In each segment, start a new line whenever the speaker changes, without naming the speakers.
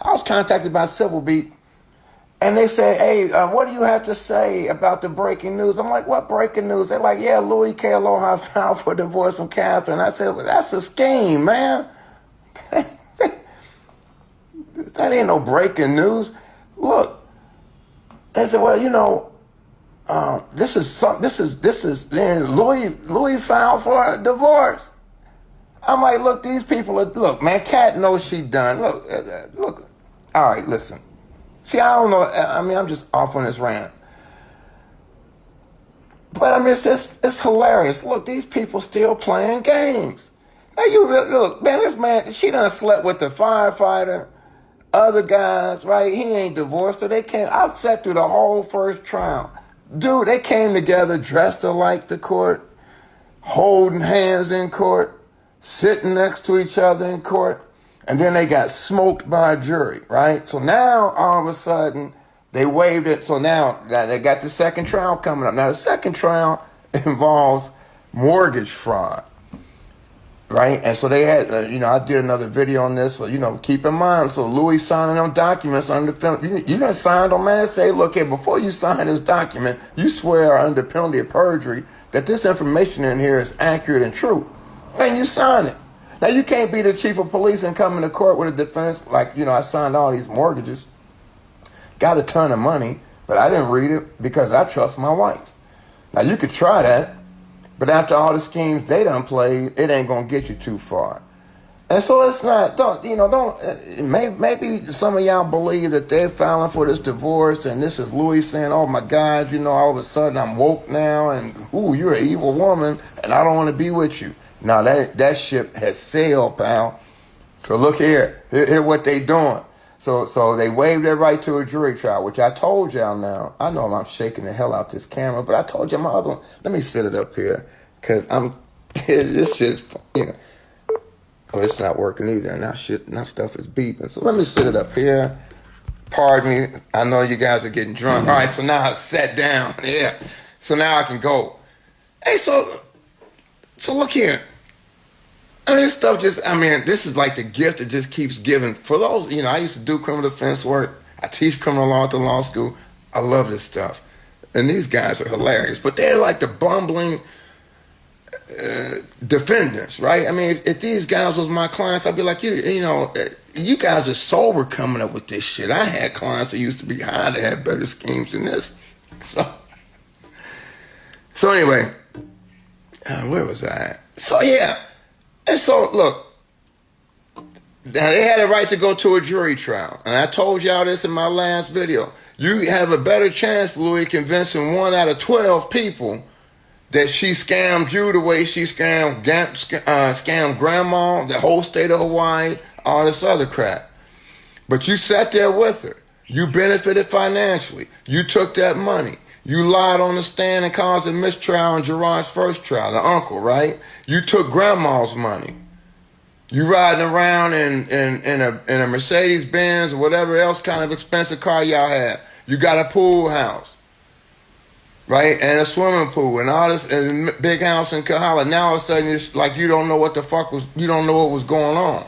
I was contacted by Civil Beat, and they said, hey, what do you have to say about the breaking news? I'm like, what breaking news? They're like, yeah, Louis Kealoha filed for divorce from Catherine. I said, well, that's a scheme, man. That ain't no breaking news. Look, they said, well, you know, then Louis filed for a divorce. I'm like, look, these people are, look, man, Kat knows she done. Look. All right, listen. See, I don't know. I mean, I'm just off on this rant. But I mean, it's hilarious. Look, these people still playing games. Now look, man, this man, she done slept with the firefighter, other guys, right? He ain't divorced her. I sat through the whole first trial. Dude, they came together dressed alike to court, holding hands in court, sitting next to each other in court, and then they got smoked by a jury, right? So now, all of a sudden, they waived it. So now they got the second trial coming up. Now, the second trial involves mortgage fraud, right? And so they had, I did another video on this, but, keep in mind, so Louis signing on documents under film. You done signed on, man, say, look here, before you sign this document, you swear under penalty of perjury that this information in here is accurate and true. Then you sign it. Now, you can't be the chief of police and come into court with a defense like, I signed all these mortgages, got a ton of money, but I didn't read it because I trust my wife. Now, you could try that, but after all the schemes they done played, it ain't going to get you too far. And so it's not, maybe some of y'all believe that they're filing for this divorce and this is Louis saying, oh my God, all of a sudden I'm woke now and, ooh, you're an evil woman and I don't want to be with you. Now that ship has sailed, pal. So look here what they doing. So they waived their right to a jury trial, which I told y'all now. I know I'm shaking the hell out this camera, but I told you my other one. Let me set it up here, because this shit's, oh, it's not working either. Now stuff is beeping. So let me set it up here. Pardon me. I know you guys are getting drunk. All right, so now I sat down. Yeah. So now I can go. Hey, so look here. I mean, this stuff this is like the gift that just keeps giving. For those, I used to do criminal defense work. I teach criminal law at the law school. I love this stuff. And these guys are hilarious. But they're like the bumbling defendants, right? I mean, if these guys was my clients, I'd be like, you guys are sober coming up with this shit. I had clients that used to be high that had better schemes than this. So anyway, where was I at? So yeah. And so, look, now they had a right to go to a jury trial. And I told y'all this in my last video. You have a better chance, Louis, convincing 1 out of 12 people that she scammed you the way she scammed grandma, the whole state of Hawaii, all this other crap. But you sat there with her. You benefited financially. You took that money. You lied on the stand and caused a mistrial in Gerard's first trial, the uncle, right? You took grandma's money. You riding around in a Mercedes Benz or whatever else kind of expensive car y'all have. You got a pool house, right? And a swimming pool and all this, and a big house in Kealoha. Now all of a sudden it's like you don't know what you don't know what was going on,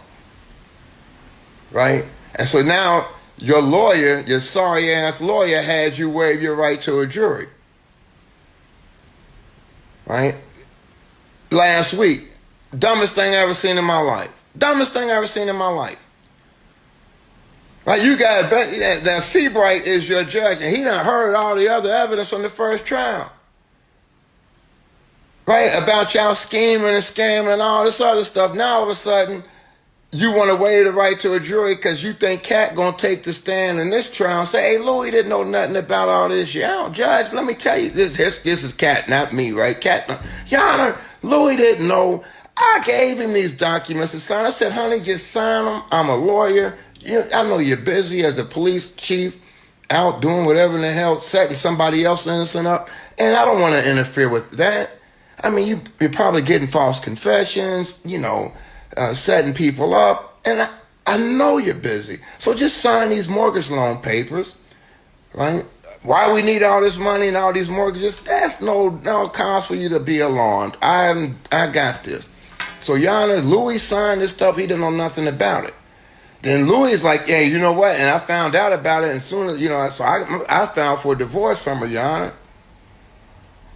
right? And so now your lawyer, your sorry ass lawyer, had you waive your right to a jury, right? Last week, dumbest thing I ever seen in my life. Dumbest thing I ever seen in my life. Right? You got to bet that Seabright is your judge, and he done heard all the other evidence from the first trial. Right? About y'all scheming and scamming and all this other stuff. Now all of a sudden, you want to waive the right to a jury because you think Kat going to take the stand in this trial and say, hey, Louis didn't know nothing about all this. Judge, let me tell you, this is Kat, not me, right? Kat, Your Honor, Louis didn't know. I gave him these documents to sign. I said, honey, just sign them. I'm a lawyer. I know you're busy as a police chief, out doing whatever in the hell, setting somebody else innocent up, and I don't want to interfere with that. I mean, you're probably getting false confessions, setting people up, and I know you're busy. So just sign these mortgage loan papers, right? Why we need all this money and all these mortgages? That's no cause for you to be alarmed. I got this. So, Your Honor, Louis signed this stuff. He didn't know nothing about it. Then Louis is like, hey, you know what? And I found out about it, and soon as, so I filed for a divorce from her, Your Honor.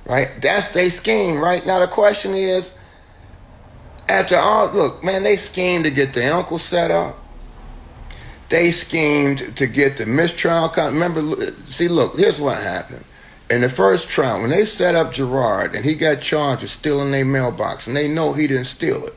Right? That's their scheme, right? Now the question is, after all, look, man, they schemed to get the uncle set up. They schemed to get the mistrial. Remember, see, look, here's what happened. In the first trial, when they set up Gerard and he got charged with stealing their mailbox, and they know he didn't steal it,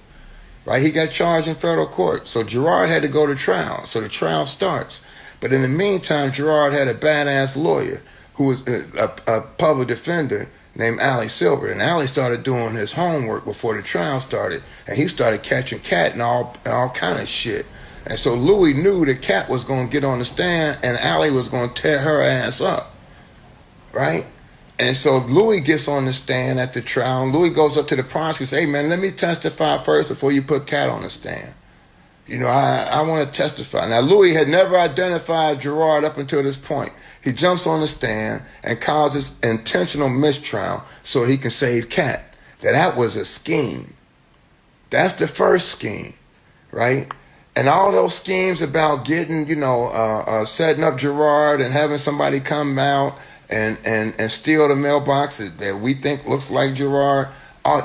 right? He got charged in federal court. So Gerard had to go to trial. So the trial starts. But in the meantime, Gerard had a badass lawyer who was a public defender named Allie Silver. And Allie started doing his homework before the trial started. And he started catching Cat and all kind of shit. And so Louis knew that Cat was going to get on the stand and Allie was going to tear her ass up, right? And so Louis gets on the stand at the trial. And Louis goes up to the prosecutor and says, hey, man, let me testify first before you put Cat on the stand. I want to testify. Now, Louis had never identified Gerard up until this point. He jumps on the stand and causes intentional mistrial so he can save Cat. That was a scheme. That's the first scheme, right? And all those schemes about getting, setting up Gerard and having somebody come out and steal the mailbox that we think looks like Gerard,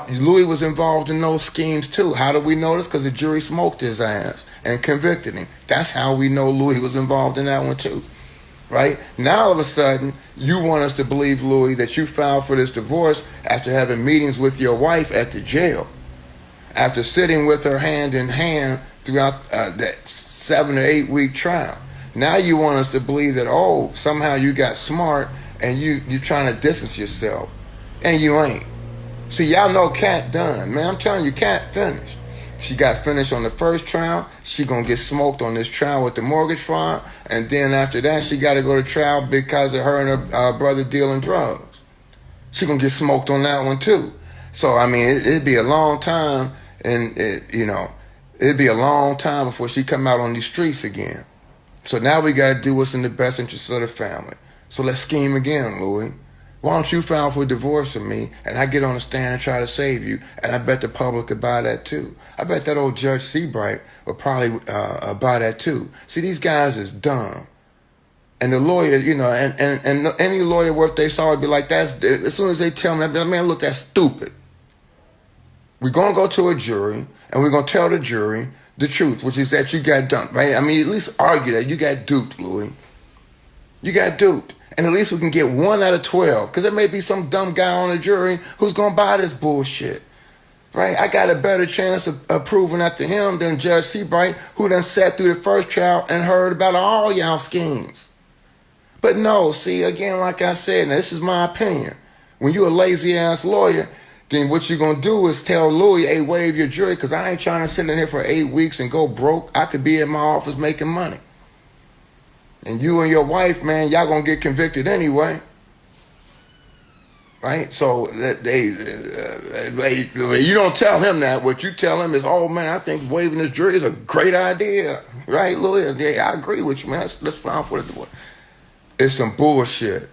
Louis was involved in those schemes too. How do we know this? Because the jury smoked his ass and convicted him. That's how we know Louis was involved in that one too, right? Now all of a sudden, you want us to believe, Louis, that you filed for this divorce after having meetings with your wife at the jail, after sitting with her hand in hand throughout that 7 or 8 week trial. Now you want us to believe that, somehow you got smart and you're trying to distance yourself. And you ain't. See, y'all know Cat done. Man, I'm telling you, Cat finished. She got finished on the first trial. She gonna get smoked on this trial with the mortgage fraud. And then after that, she got to go to trial because of her and her brother dealing drugs. She gonna get smoked on that one too. So, I mean, it'd be a long time it'd be a long time before she come out on these streets again. So now we got to do what's in the best interest of the family. So let's scheme again, Louis. Why don't you file for a divorce of me and I get on the stand and try to save you? And I bet the public could buy that too. I bet that old Judge Seabright would probably buy that too. See, these guys is dumb. And the lawyer, and any lawyer worth they saw would be like, as soon as they tell me, man, look, that's stupid. We're going to go to a jury, and we're going to tell the jury the truth, which is that you got dumped, right? I mean, at least argue that you got duped, Louis. You got duped. And at least we can get 1 out of 12, because there may be some dumb guy on the jury who's going to buy this bullshit, right? I got a better chance of proving that to him than Judge Seabright, who done sat through the first trial and heard about all y'all schemes. But no, see, again, like I said, now this is my opinion. When you're a lazy-ass lawyer, then what you're going to do is tell Louis, hey, waive your jury, because I ain't trying to sit in here for 8 weeks and go broke. I could be in my office making money. And you and your wife, man, y'all going to get convicted anyway. Right? So you don't tell him that. What you tell him is, oh, man, I think waiving this jury is a great idea. Right, Louis? Yeah, I agree with you, man. Let's file for the divorce. It's some bullshit.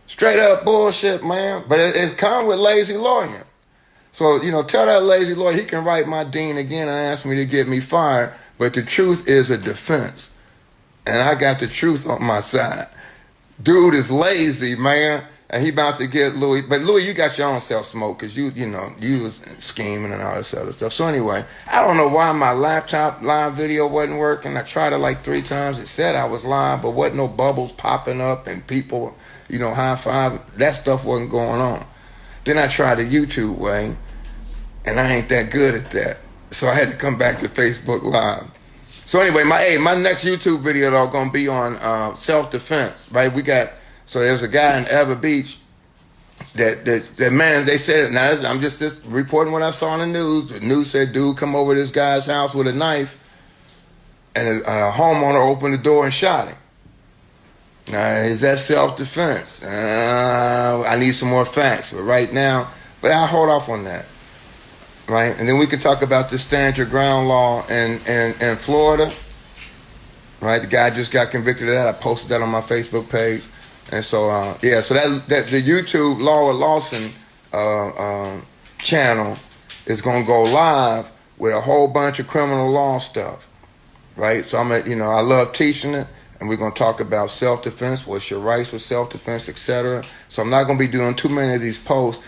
Straight up bullshit, man. But it comes with lazy lawyering. So, tell that lazy lawyer he can write my dean again and ask me to get me fired. But the truth is a defense. And I got the truth on my side. Dude is lazy, man. And he about to get Louis. But Louis, you got your own self-smoke because you was scheming and all this other stuff. So anyway, I don't know why my laptop live video wasn't working. I tried it like 3 times. It said I was live, but wasn't no bubbles popping up and people, high five. That stuff wasn't going on. Then I tried the YouTube way, and I ain't that good at that. So I had to come back to Facebook Live. So anyway, my next YouTube video though gonna be on self-defense, right? So there was a guy in Ever Beach that man, they said, now I'm just reporting what I saw on the news. The news said dude come over to this guy's house with a knife, and a homeowner opened the door and shot him. Now, is that self-defense? I need some more facts, but but I'll hold off on that. Right, and then we can talk about the stand your ground law in Florida. Right, the guy just got convicted of that. I posted that on my Facebook page, and so so that the YouTube Laura Lawson channel is gonna go live with a whole bunch of criminal law stuff. right? So I love teaching it, and we're gonna talk about self-defense, what's your rights with self-defense, etc. So I'm not gonna be doing too many of these posts.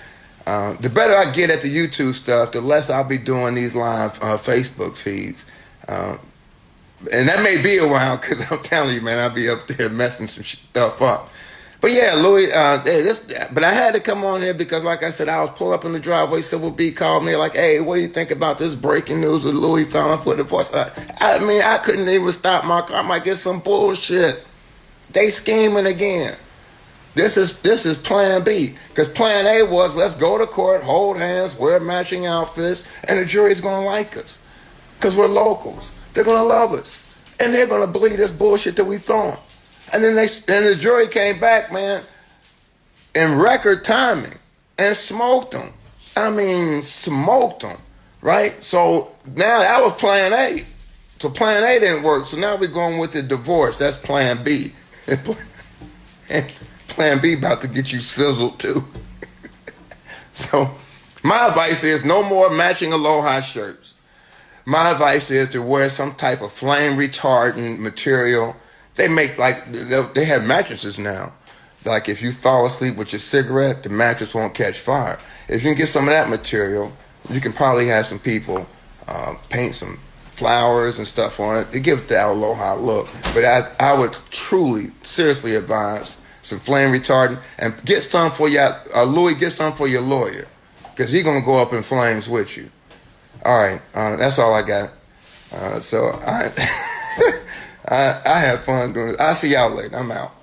The better I get at the YouTube stuff, the less I'll be doing these live Facebook feeds. And that may be a while, because I'm telling you, man, I'll be up there messing some stuff up. But yeah, Louis, but I had to come on here because, like I said, I was pulled up in the driveway. Civil B called me like, hey, what do you think about this breaking news with Louis found up with the voice? I couldn't even stop my car. I might get some bullshit. They scheming again. This is plan B. Because plan A was, let's go to court, hold hands, wear matching outfits, and the jury's going to like us. Because we're locals. They're going to love us. And they're going to believe this bullshit that we throwing. And then the jury came back, man, in record timing and smoked them. Smoked them, right? So now that was plan A. So plan A didn't work. So now we're going with the divorce. That's plan B. And plan B about to get you sizzled too. So my advice is no more matching Aloha shirts. My advice is to wear some type of flame retardant material. They make they have mattresses now. Like if you fall asleep with your cigarette, the mattress won't catch fire. If you can get some of that material, you can probably have some people paint some flowers and stuff on it to give it the Aloha look. But I would truly, seriously advise some flame retardant, and get some for Louis, get some for your lawyer, because he's gonna go up in flames with you. All right, that's all I got. So I had fun doing it. I'll see y'all later. I'm out.